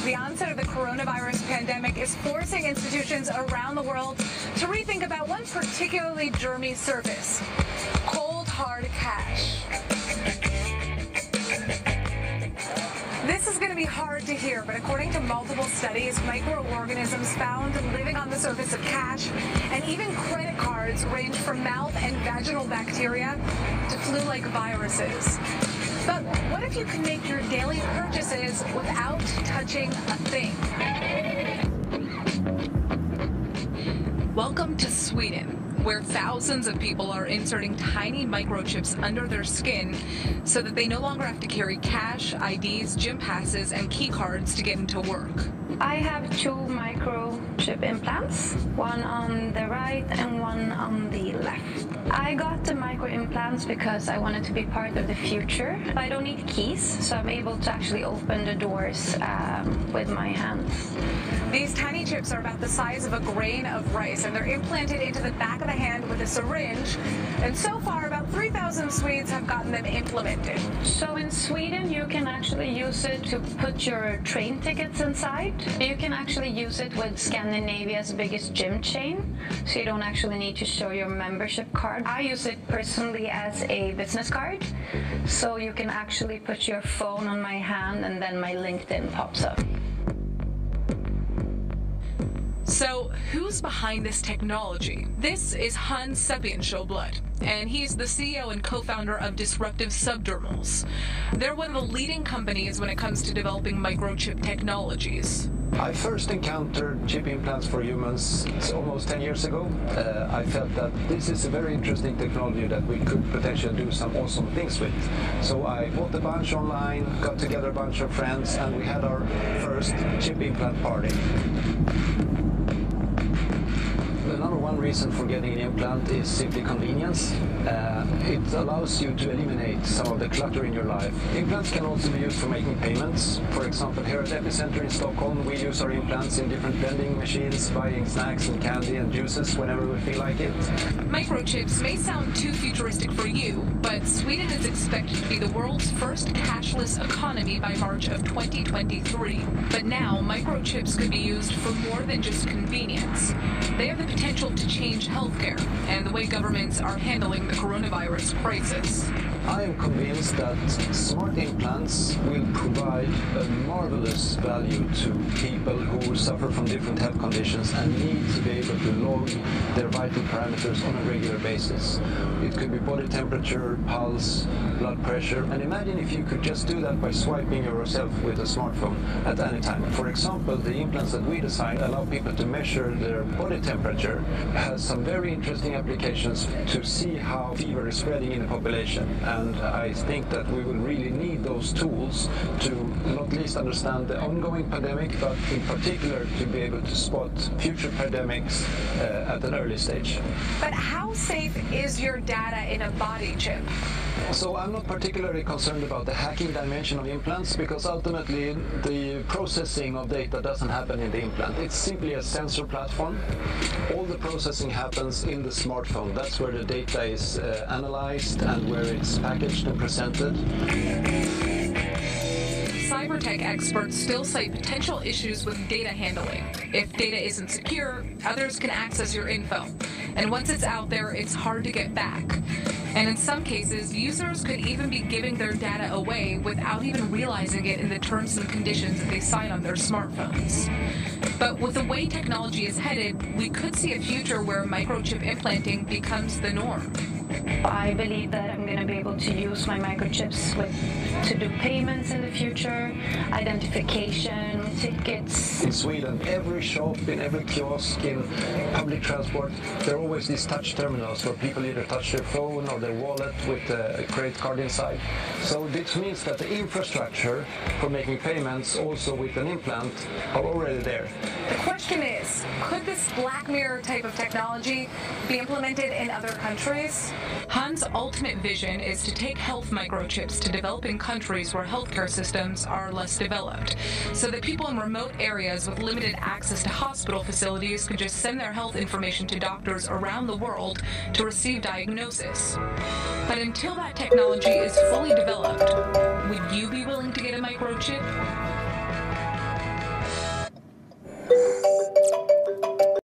The onset of the coronavirus pandemic is forcing institutions around the world to rethink about one particularly germy service: cold, hard cash. This is going to be hard to hear, but according to multiple studies, microorganisms found living on the surface of cash and even credit cards range from mouth and vaginal bacteria to flu-like viruses. But what if you could make your daily purchases without touching a thing? Welcome to Sweden, where thousands of people are inserting tiny microchips under their skin so that they no longer have to carry cash, IDs, gym passes, and key cards to get into work. I have 2 microchip implants, one on the right and one on the left. I got the micro implants because I wanted to be part of the future. I don't need keys, so I'm able to actually open the doors with my hands. These tiny chips are about the size of a grain of rice, and they're implanted into the back of the hand with a syringe. And so far, about 3,000 Swedes have gotten them implemented. So in Sweden, you can actually use it to put your train tickets inside. You can actually use it with Scandinavia's biggest gym chain, so you don't actually need to show your membership card. I use it personally as a business card, so you can actually put your phone on my hand and then my LinkedIn pops up. So, who's behind this technology? This is Hans Sepian-Sjöblad, and he's the CEO and co-founder of Disruptive Subdermals. They're one of the leading companies when it comes to developing microchip technologies. I first encountered chip implants for humans almost 10 years ago. I felt that this is a very interesting technology that we could potentially do some awesome things with. So I bought a bunch online, got together a bunch of friends, and we had our first chip implant party. The number one reason for getting an implant is simply convenience. It allows you to eliminate some of the clutter in your life. Implants can also be used for making payments. For example, here at Epicenter in Stockholm, we use our implants in different vending machines, buying snacks and candy and juices whenever we feel like it. Microchips may sound too futuristic for you, but Sweden is expected to be the world's first cashless economy by March of 2023. But now, microchips could be used for more than just convenience. They have the potential to change healthcare and the way governments are handling the coronavirus crisis. I am convinced that smart implants will provide a marvelous value to people who suffer from different health conditions and need to be able to log their vital parameters on a regular basis. It could be body temperature, pulse, blood pressure, and imagine if you could just do that by swiping yourself with a smartphone at any time. For example, the implants that we designed allow people to measure their body temperature. It has some very interesting applications to see how fever is spreading in the population. And I think that we will really need those tools to not least understand the ongoing pandemic, but in particular to be able to spot future pandemics at an early stage. But how safe is your data in a body chip? So I'm not particularly concerned about the hacking dimension of implants, because ultimately the processing of data doesn't happen in the implant. It's simply a sensor platform. All the processing happens in the smartphone. That's where the data is analyzed and where it's packaged and presented. Cybertech experts still cite potential issues with data handling. If data isn't secure, others can access your info. And once it's out there, it's hard to get back. And in some cases, users could even be giving their data away without even realizing it in the terms and conditions that they sign on their smartphones. But with the way technology is headed, we could see a future where microchip implanting becomes the norm. I believe that I'm going to be able to use my microchips to do payments in the future, identification, tickets. In Sweden, every shop, in every kiosk, in public transport, there are always these touch terminals where people either touch their phone or their wallet with a credit card inside. So this means that the infrastructure for making payments also with an implant are already there. The question is, could this Black Mirror type of technology be implemented in other countries? Hans' ultimate vision is to take health microchips to developing countries where healthcare systems are less developed, so that people in remote areas with limited access to hospital facilities could just send their health information to doctors around the world to receive diagnosis. But until that technology is fully developed, would you be willing to get a microchip?